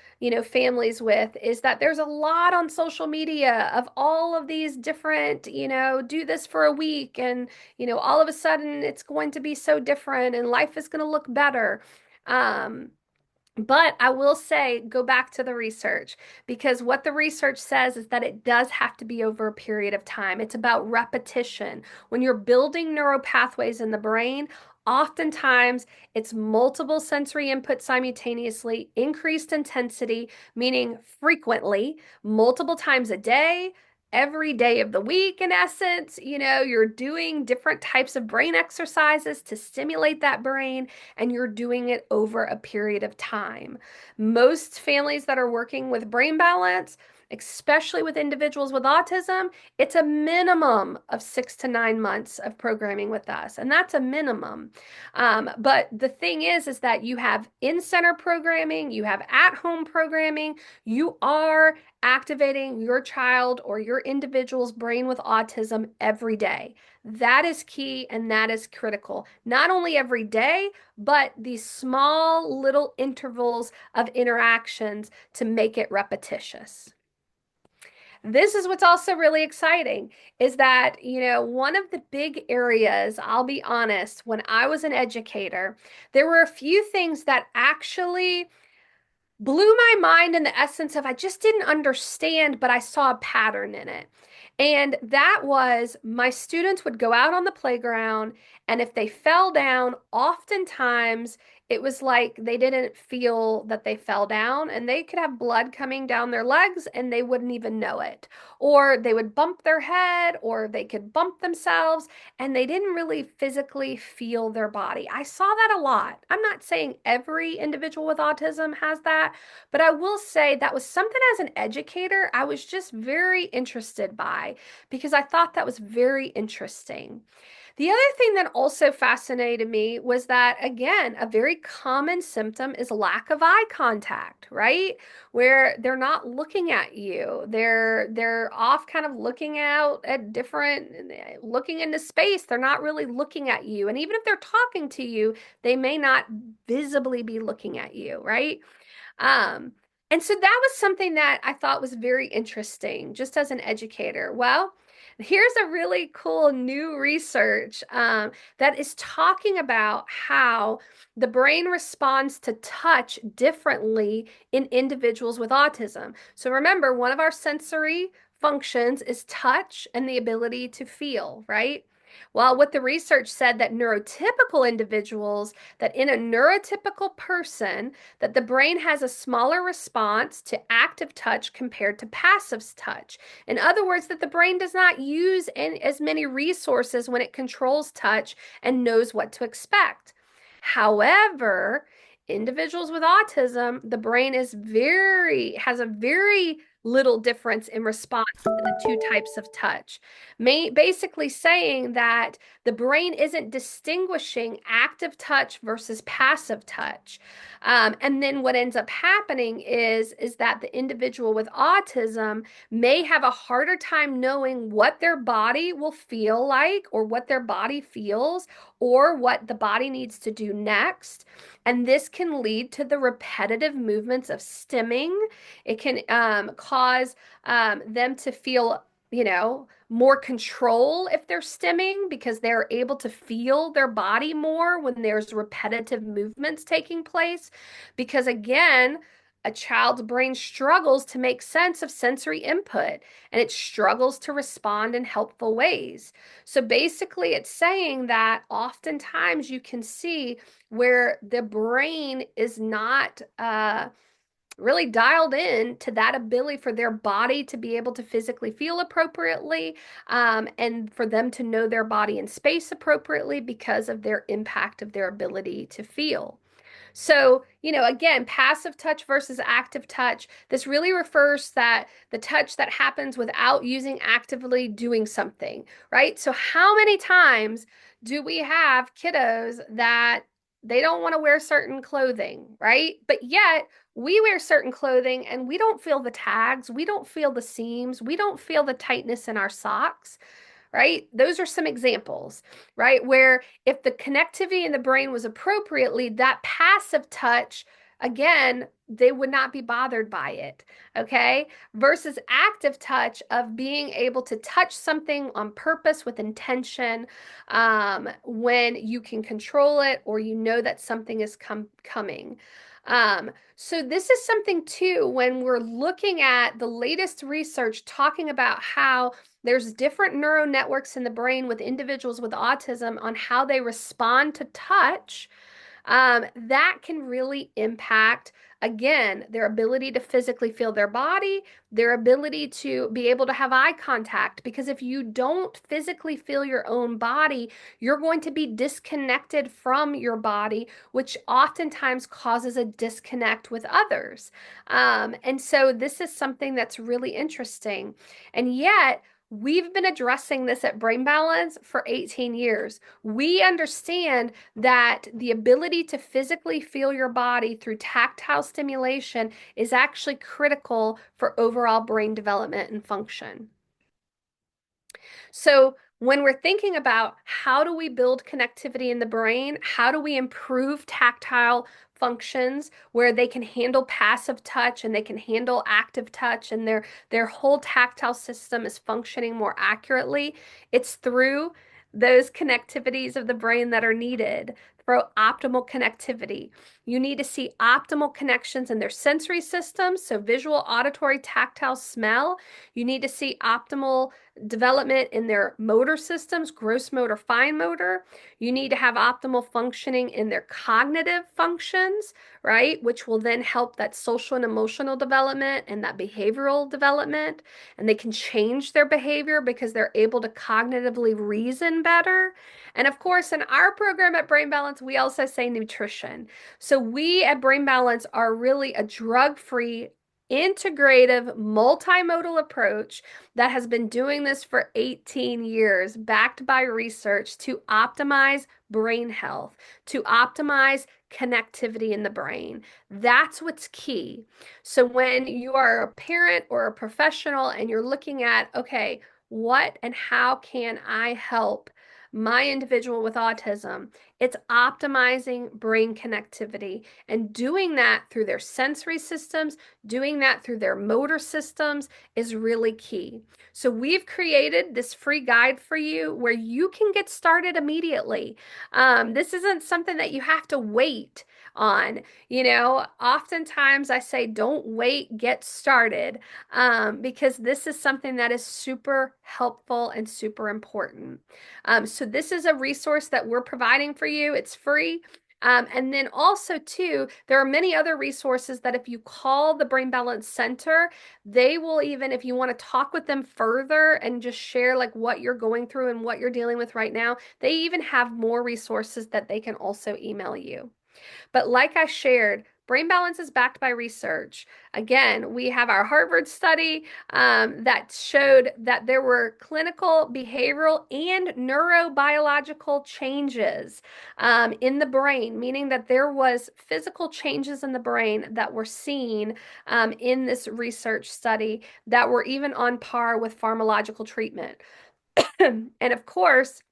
S1: families with is that there's a lot on social media of all of these different, do this for a week and, all of a sudden it's going to be so different and life is going to look better. Um, but I will say, go back to the research because what the research says is that it does have to be over a period of time. It's about repetition. When you're building neural pathways in the brain, oftentimes it's multiple sensory inputs simultaneously, increased intensity, meaning frequently, multiple times a day. Every day of the week, in essence, you're doing different types of brain exercises to stimulate that brain and you're doing it over a period of time. Most families that are working with brain balance, especially with individuals with autism, it's a minimum of 6 to 9 months of programming with us, and that's a minimum. But the thing is that you have in-center programming, you have at-home programming, you are activating your child or your individual's brain with autism every day. That is key and that is critical. Not only every day, but these small little intervals of interactions to make it repetitious. This is what's also really exciting is that, one of the big areas, I'll be honest, when I was an educator, there were a few things that actually blew my mind in the essence of I just didn't understand, but I saw a pattern in it. And that was my students would go out on the playground, and if they fell down, oftentimes it was like they didn't feel that they fell down, and they could have blood coming down their legs and they wouldn't even know it. Or they would bump their head, or they could bump themselves, and they didn't really physically feel their body. I saw that a lot. I'm not saying every individual with autism has that, but I will say that was something as an educator I was just very interested by because I thought that was very interesting. The other thing that also fascinated me was that, again, a very common symptom is lack of eye contact, right? Where they're not looking at you. They're off kind of looking out at looking into space. They're not really looking at you. And even if they're talking to you, they may not visibly be looking at you, right? Um, and so that was something that I thought was very interesting, just as an educator. Well, here's a really cool new research that is talking about how the brain responds to touch differently in individuals with autism. So remember, one of our sensory functions is touch and the ability to feel, right? Well, what the research said that neurotypical individuals, that in a neurotypical person, that the brain has a smaller response to active touch compared to passive touch. In other words, that the brain does not use as many resources when it controls touch and knows what to expect. However, individuals with autism, the brain has a very little difference in response to the two types of touch. Basically saying that the brain isn't distinguishing active touch versus passive touch. And then what ends up happening is that the individual with autism may have a harder time knowing what their body will feel like or what their body feels or what the body needs to do next. And this can lead to the repetitive movements of stimming. It can cause them to feel, more control if they're stimming because they're able to feel their body more when there's repetitive movements taking place. Because again, a child's brain struggles to make sense of sensory input and it struggles to respond in helpful ways. So basically, it's saying that oftentimes you can see where the brain is not really dialed in to that ability for their body to be able to physically feel appropriately, and for them to know their body in space appropriately because of their impact of their ability to feel. So, again, passive touch versus active touch. This really refers that the touch that happens without using actively doing something, right? So, how many times do we have kiddos that they don't want to wear certain clothing, right? But yet we wear certain clothing and we don't feel the tags, we don't feel the seams, we don't feel the tightness in our socks, right? Those are some examples, right? Where if the connectivity in the brain was appropriately, that passive touch, again, they would not be bothered by it, okay? Versus active touch of being able to touch something on purpose with intention, when you can control it or you know that something is coming. So this is something too, when we're looking at the latest research talking about how there's different neural networks in the brain with individuals with autism on how they respond to touch. That can really impact, again, their ability to physically feel their body, their ability to be able to have eye contact. Because if you don't physically feel your own body, you're going to be disconnected from your body, which oftentimes causes a disconnect with others. And so this is something that's really interesting. And yet, we've been addressing this at Brain Balance for 18 years. We understand that the ability to physically feel your body through tactile stimulation is actually critical for overall brain development and function. So, when we're thinking about how do we build connectivity in the brain, how do we improve tactile functions where they can handle passive touch and they can handle active touch, and their whole tactile system is functioning more accurately. It's through those connectivities of the brain that are needed for optimal connectivity. You need to see optimal connections in their sensory systems, so visual, auditory, tactile, smell. You need to see optimal development in their motor systems, gross motor, fine motor. You need to have optimal functioning in their cognitive functions, right? Which will then help that social and emotional development and that behavioral development. And they can change their behavior because they're able to cognitively reason better. And of course, in our program at Brain Balance, we also say nutrition. So we at Brain Balance are really a drug-free, integrative, multimodal approach that has been doing this for 18 years, backed by research to optimize brain health, to optimize connectivity in the brain. That's what's key. So when you are a parent or a professional and you're looking at, okay, what and how can I help my individual with autism? It's optimizing brain connectivity and doing that through their sensory systems, doing that through their motor systems is really key. So we've created this free guide for you where you can get started immediately. This isn't something that you have to wait on. Oftentimes I say, don't wait, get started, because this is something that is super helpful and super important. So this is a resource that we're providing for you. It's free. And then also too, there are many other resources that if you call the Brain Balance Center, they will, even if you want to talk with them further and just share like what you're going through and what you're dealing with right now, they even have more resources that they can also email you. But like I shared, brain balance is backed by research. Again, we have our Harvard study that showed that there were clinical, behavioral, and neurobiological changes in the brain, meaning that there was physical changes in the brain that were seen in this research study that were even on par with pharmacological treatment. And of course,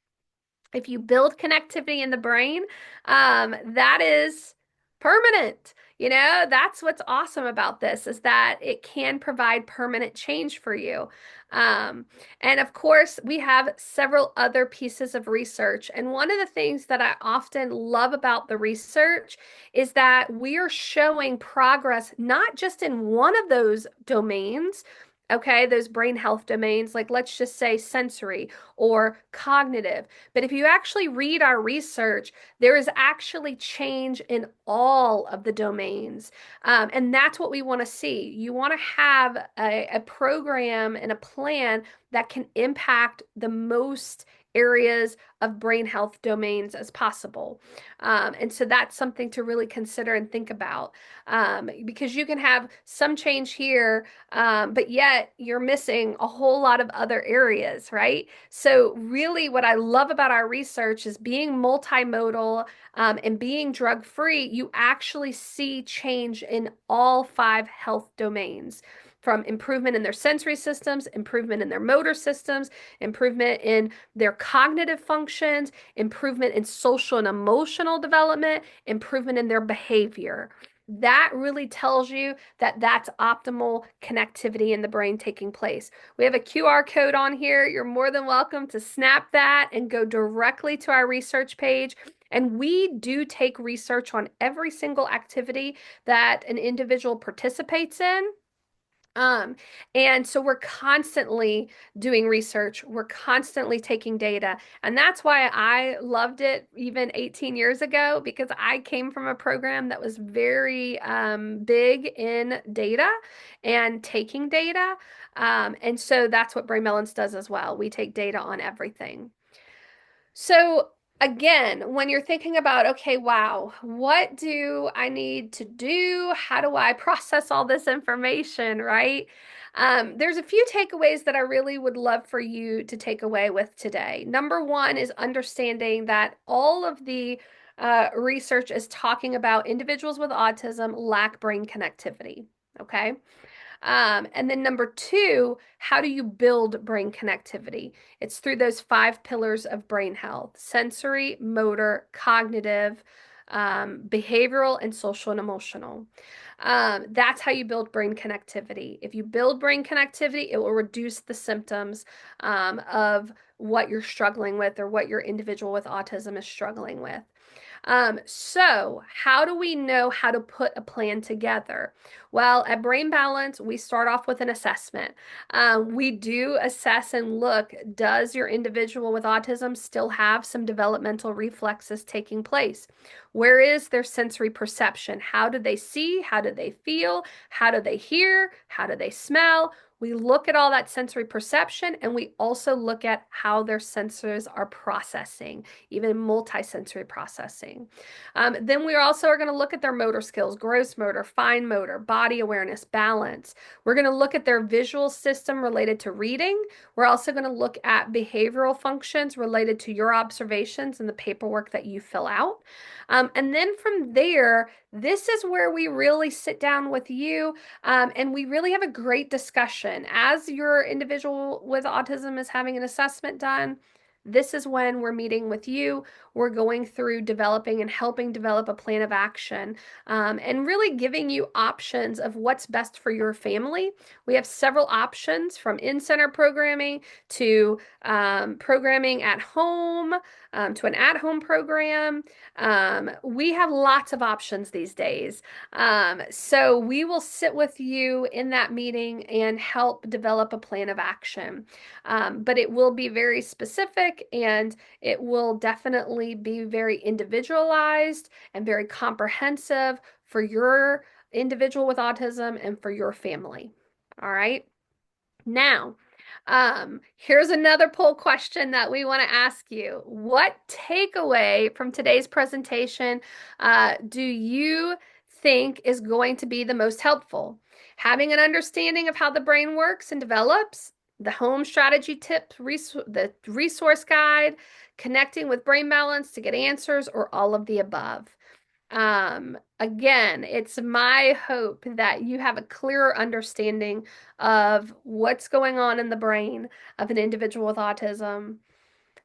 S1: if you build connectivity in the brain, that is permanent. That's what's awesome about this is that it can provide permanent change for you. Um, and of course, we have several other pieces of research. And one of the things that I often love about the research is that we are showing progress not just in one of those domains. Okay, those brain health domains, like let's just say sensory or cognitive. But if you actually read our research, there is actually change in all of the domains. And that's what we want to see. You want to have a program and a plan that can impact the most areas of brain health domains as possible. And so that's something to really consider and think about, because you can have some change here, but yet you're missing a whole lot of other areas, right? So really what I love about our research is being multimodal, and being drug-free, you actually see change in all 5 health domains. From improvement in their sensory systems, improvement in their motor systems, improvement in their cognitive functions, improvement in social and emotional development, improvement in their behavior. That really tells you that that's optimal connectivity in the brain taking place. We have a QR code on here. You're more than welcome to snap that and go directly to our research page. And we do take research on every single activity that an individual participates in. Um, and so we're constantly doing research, we're constantly taking data. And that's why I loved it even 18 years ago, because I came from a program that was very big in data and taking data. And so that's what Brain Melons does as well. We take data on everything. So again, when you're thinking about, okay, wow, what do I need to do? How do I process all this information, right? There's a few takeaways that I really would love for you to take away with today. Number one is understanding that all of the research is talking about individuals with autism lack brain connectivity. Okay. And then number two, how do you build brain connectivity? It's through those 5 pillars of brain health: sensory, motor, cognitive, behavioral and social and emotional. That's how you build brain connectivity. If you build brain connectivity, it will reduce the symptoms of what you're struggling with or what your individual with autism is struggling with. So how do we know how to put a plan together? Well, at Brain Balance, we start off with an assessment. We do assess and look, does your individual with autism still have some developmental reflexes taking place? Where is their sensory perception? How do they see? How do they feel? How do they hear? How do they smell? We look at all that sensory perception, and we also look at how their sensors are processing, even multisensory processing. Then we also are going to look at their motor skills, gross motor, fine motor, body awareness, balance. We're going to look at their visual system related to reading. We're also going to look at behavioral functions related to your observations and the paperwork that you fill out. And then from there, this is where we really sit down with you and we really have a great discussion. As your individual with autism is having an assessment done, this is when we're meeting with you. We're going through developing and helping develop a plan of action and really giving you options of what's best for your family. We have several options from in-center programming to programming at home to an at-home program. We have lots of options these days. So we will sit with you in that meeting and help develop a plan of action. But it will be very specific and it will definitely be very individualized and very comprehensive for your individual with autism and for your family. All right. Now, here's another poll question that we want to ask you. What takeaway from today's presentation do you think is going to be the most helpful? Having an understanding of how the brain works and develops, the home strategy tips, the resource guide, connecting with Brain Balance to get answers, or all of the above. Again, it's my hope that you have a clearer understanding of what's going on in the brain of an individual with autism.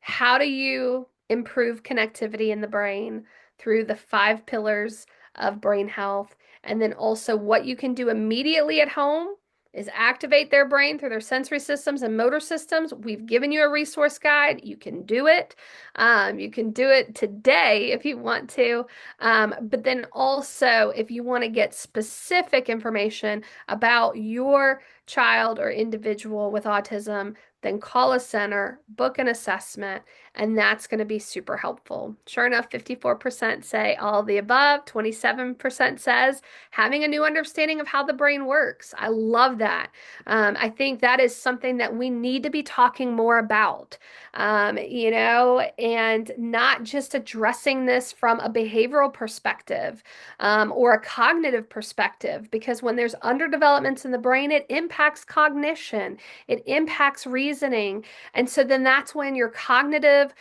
S1: How do you improve connectivity in the brain through the 5 pillars of brain health? And then also what you can do immediately at home is activate their brain through their sensory systems and motor systems. We've given you a resource guide. You can do it. You can do it today if you want to. But then also, if you want to get specific information about your child or individual with autism, then call a center, book an assessment, and that's going to be super helpful. Sure enough, 54% say all the above, 27% says having a new understanding of how the brain works. I love that. I think that is something that we need to be talking more about, and not just addressing this from a behavioral perspective or a cognitive perspective, because when there's underdevelopments in the brain, it impacts cognition, it impacts reasoning. And so then that's when your cognitive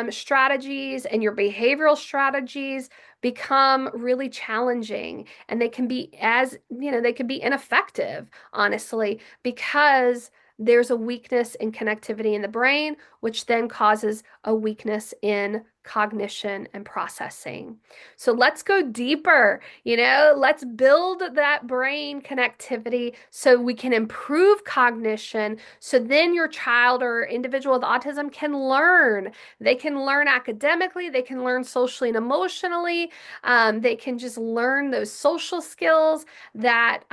S1: strategies and your behavioral strategies become really challenging, and they can be ineffective, honestly, because there's a weakness in connectivity in the brain, which then causes a weakness in cognition and processing. So let's go deeper, let's build that brain connectivity so we can improve cognition. So then your child or individual with autism can learn. They can learn academically, they can learn socially and emotionally. They can just learn those social skills that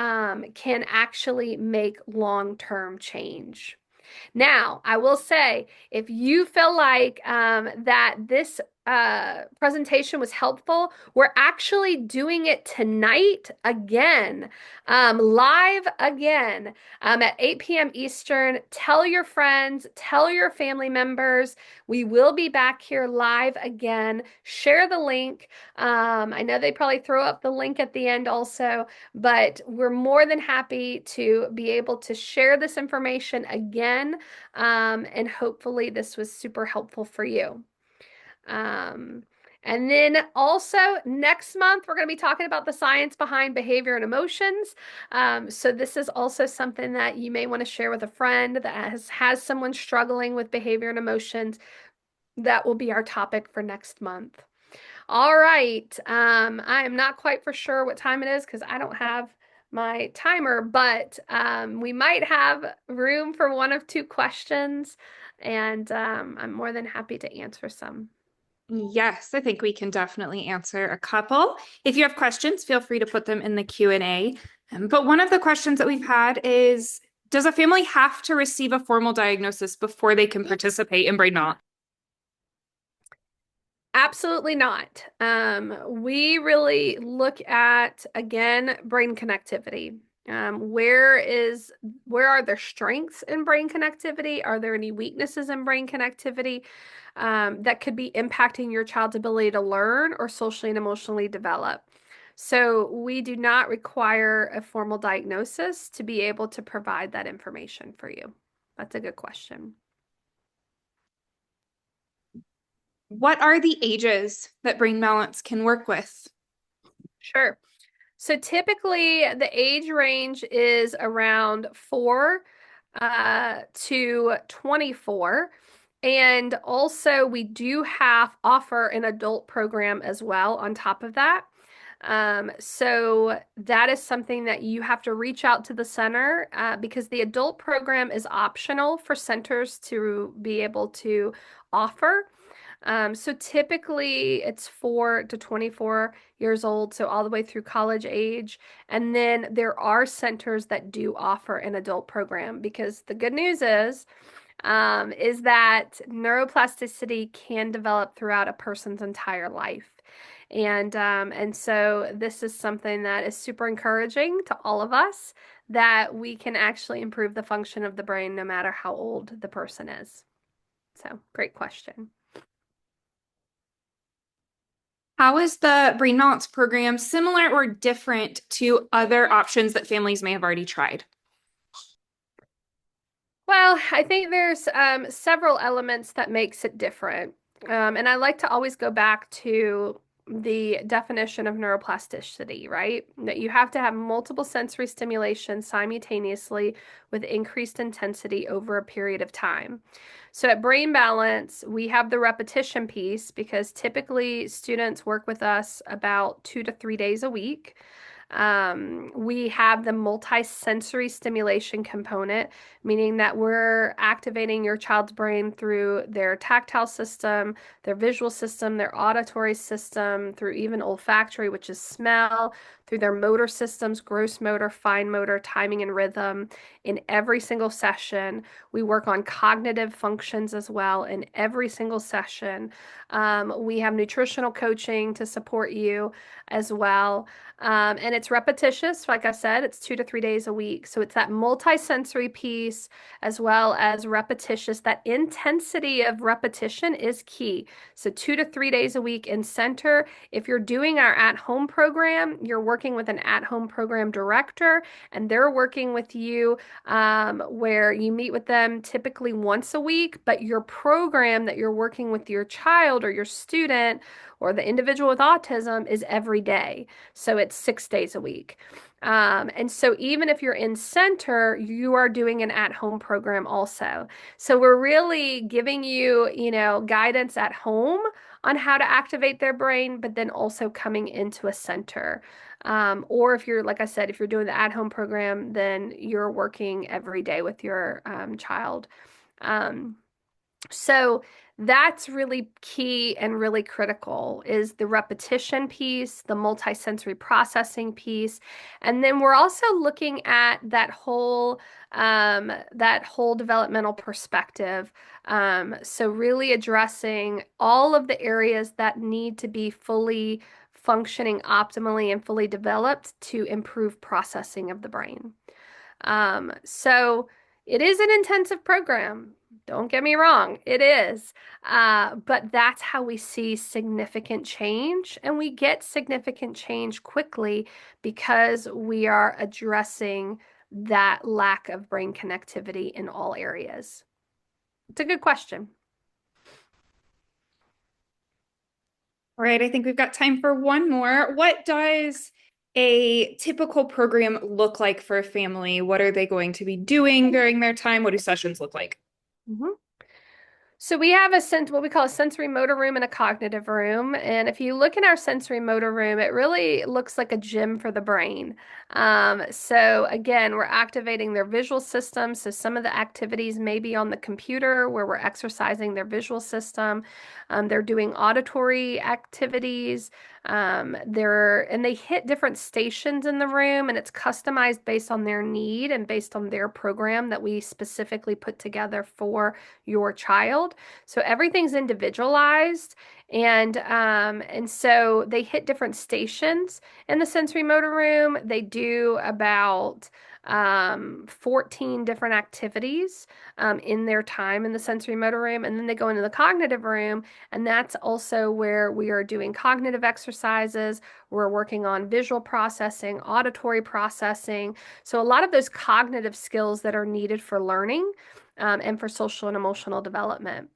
S1: can actually make long-term change. Now, I will say, if you feel like that this presentation was helpful, we're actually doing it tonight again, live again at 8 p.m. Eastern. Tell your friends, tell your family members. We will be back here live again. Share the link. I know they probably throw up the link at the end also, but we're more than happy to be able to share this information again. And hopefully this was super helpful for you. And then also next month, we're going to be talking about the science behind behavior and emotions. So this is also something that you may want to share with a friend that has someone struggling with behavior and emotions. That will be our topic for next month. All right. I am not quite for sure what time it is because I don't have my timer, but we might have room for one of two questions, and I'm more than happy to answer some.
S2: Yes, I think we can definitely answer a couple. If you have questions, feel free to put them in the Q&A. But one of the questions that we've had is, does a family have to receive a formal diagnosis before they can participate in brain knot?
S1: Absolutely not. We really look at, again, brain connectivity. Where are there strengths in brain connectivity? Are there any weaknesses in brain connectivity that could be impacting your child's ability to learn or socially and emotionally develop? So we do not require a formal diagnosis to be able to provide that information for you. That's a good question.
S2: What are the ages that brain balance can work with?
S1: Sure. So typically the age range is around 4 to 24. And also we do have offer an adult program as well on top of that. So that is something that you have to reach out to the center because the adult program is optional for centers to be able to offer. So typically it's 4 to 24 years old, so all the way through college age. And then there are centers that do offer an adult program because the good news is that neuroplasticity can develop throughout a person's entire life. And so this is something that is super encouraging to all of us that we can actually improve the function of the brain no matter how old the person is. So, great question.
S2: How is the brain balance program similar or different to other options that families may have already tried?
S1: Well, I think there's several elements that makes it different. And I like to always go back to the definition of neuroplasticity, right? That you have to have multiple sensory stimulation simultaneously with increased intensity over a period of time. So at Brain Balance, we have the repetition piece because typically students work with us about 2 to 3 days a week. We have the multi-sensory stimulation component, meaning that we're activating your child's brain through their tactile system, their visual system, their auditory system, through even olfactory, which is smell, through their motor systems, gross motor, fine motor, timing and rhythm in every single session. We work on cognitive functions as well in every single session. We have nutritional coaching to support you as well. And it's repetitious. Like I said, it's 2 to 3 days a week. So it's that multi-sensory piece as well as repetitious. That intensity of repetition is key. So 2 to 3 days a week in center. If you're doing our at-home program, you're working with an at-home program director, and they're working with you where you meet with them typically once a week, but your program that you're working with your child or your student or the individual with autism is every day. So it's 6 days a week. And so even if you're in center, you are doing an at-home program also. So we're really giving you, guidance at home on how to activate their brain, but then also coming into a center. Or if you're, like I said, if you're doing the at-home program, then you're working every day with your child. Um, so that's really key and really critical is the repetition piece, the multisensory processing piece. And then we're also looking at that whole developmental perspective. So really addressing all of the areas that need to be fully functioning optimally and fully developed to improve processing of the brain. So it is an intensive program. Don't get me wrong, it is. But that's how we see significant change, and we get significant change quickly because we are addressing that lack of brain connectivity in all areas. It's a good question.
S2: All right, I think we've got time for one more. What does a typical program look like for a family? What are they going to be doing during their time? What do sessions look like?
S1: Mhm. So we have what we call a sensory motor room and a cognitive room. And if you look in our sensory motor room, it really looks like a gym for the brain. So again, we're activating their visual system. So some of the activities may be on the computer where we're exercising their visual system. They're doing auditory activities. And they hit different stations in the room, and it's customized based on their need and based on their program that we specifically put together for your child. So everything's individualized, and so they hit different stations in the sensory motor room. They do about 14 different activities in their time in the sensory motor room, and then they go into the cognitive room, and that's also where we are doing cognitive exercises. We're working on visual processing, auditory processing. So a lot of those cognitive skills that are needed for learning and for social and emotional development.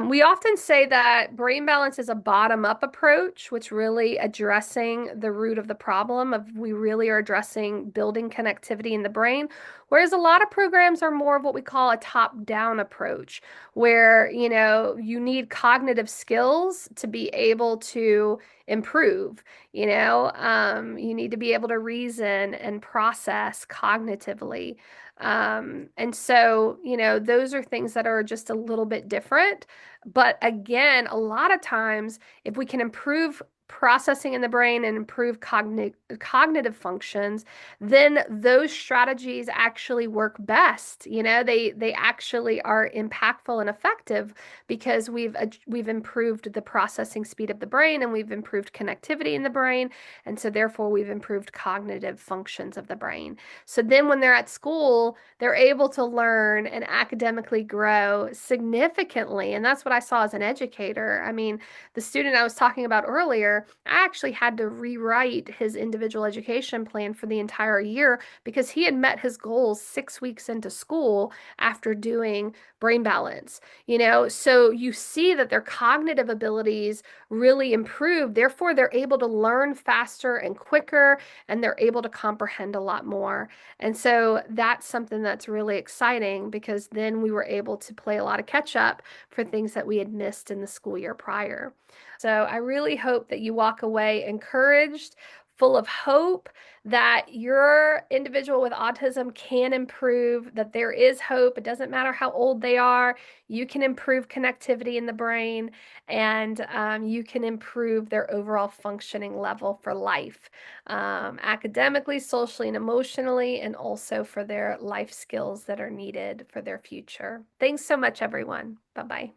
S1: We often say that brain balance is a bottom-up approach, which really addressing the root of the problem of we really are addressing building connectivity in the brain, whereas a lot of programs are more of what we call a top-down approach, where, you need cognitive skills to be able to improve. You need to be able to reason and process cognitively. And so, those are things that are just a little bit different. But again, a lot of times, if we can improve processing in the brain and improve cognitive functions, then those strategies actually work best. They actually are impactful and effective because we've improved the processing speed of the brain and we've improved connectivity in the brain, and so therefore we've improved cognitive functions of the brain. So then when they're at school, they're able to learn and academically grow significantly. And that's what I saw as an educator. I mean, the student I was talking about earlier, I actually had to rewrite his individual education plan for the entire year because he had met his goals 6 weeks into school after doing brain balance. So you see that their cognitive abilities really improve. Therefore, they're able to learn faster and quicker, and they're able to comprehend a lot more. And so that's something that's really exciting because then we were able to play a lot of catch up for things that we had missed in the school year prior. So I really hope that you walk away encouraged, full of hope that your individual with autism can improve, that there is hope. It doesn't matter how old they are. You can improve connectivity in the brain, and you can improve their overall functioning level for life, academically, socially, and emotionally, and also for their life skills that are needed for their future. Thanks so much, everyone. Bye bye.